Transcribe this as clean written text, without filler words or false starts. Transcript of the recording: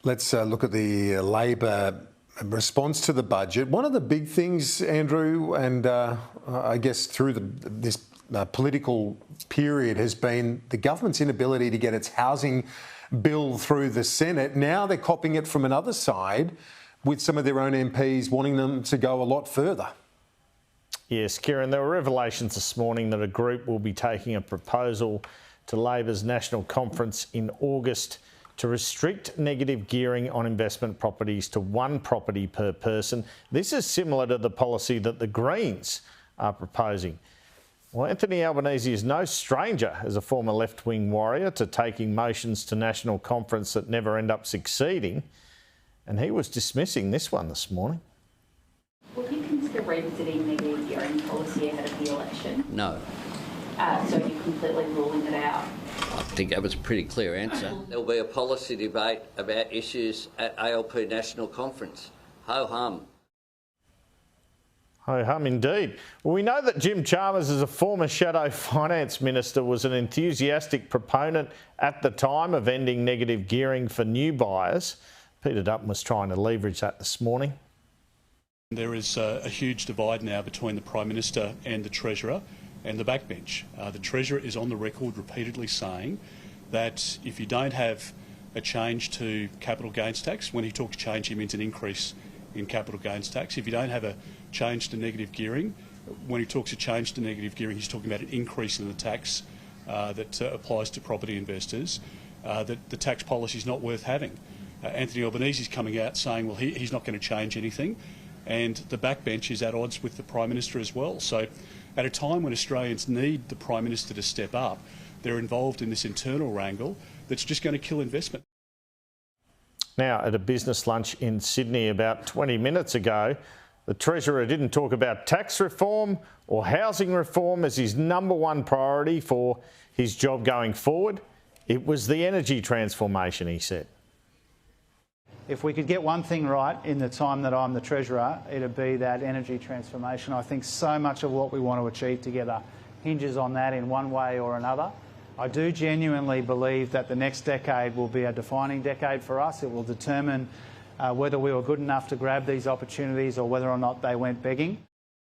Let's look at the Labor response to the budget. One of the big things, Andrew, and I guess through this political period has been the government's inability to get its housing bill through the Senate. Now they're copying it from another side with some of their own MPs wanting them to go a lot further. Yes, Kieran, there were revelations this morning that a group will be taking a proposal to Labor's National Conference in August to restrict negative gearing on investment properties to one property per person. This is similar to the policy that the Greens are proposing. Well, Anthony Albanese is no stranger as a former left-wing warrior to taking motions to National Conference that never end up succeeding, and he was dismissing this one this morning. Would you consider revisiting negative gearing policy ahead of the election? No. So you're completely ruling it out? I think that was a pretty clear answer. There'll be a policy debate about issues at ALP National Conference. Ho-hum. Ho-hum indeed. Well, we know that Jim Chalmers, as a former shadow finance minister, was an enthusiastic proponent at the time of ending negative gearing for new buyers. Peter Dutton was trying to leverage that this morning. There is a huge divide now between the Prime Minister and the Treasurer and the backbench. The Treasurer is on the record repeatedly saying that if you don't have a change to capital gains tax, when he talks change he means an increase in capital gains tax. If you don't have a change to negative gearing, when he talks a change to negative gearing he's talking about an increase in the tax that applies to property investors, that the tax policy is not worth having. Anthony Albanese is coming out saying, well, he's not going to change anything, and the backbench is at odds with the Prime Minister as well. So at a time when Australians need the Prime Minister to step up, they're involved in this internal wrangle that's just going to kill investment. Now, at a business lunch in Sydney about 20 minutes ago, the Treasurer didn't talk about tax reform or housing reform as his #1 priority for his job going forward. It was the energy transformation, he said. If we could get one thing right in the time that I'm the Treasurer, it'd be that energy transformation. I think so much of what we want to achieve together hinges on that in one way or another. I do genuinely believe that the next decade will be a defining decade for us. It will determine whether we were good enough to grab these opportunities or whether or not they went begging.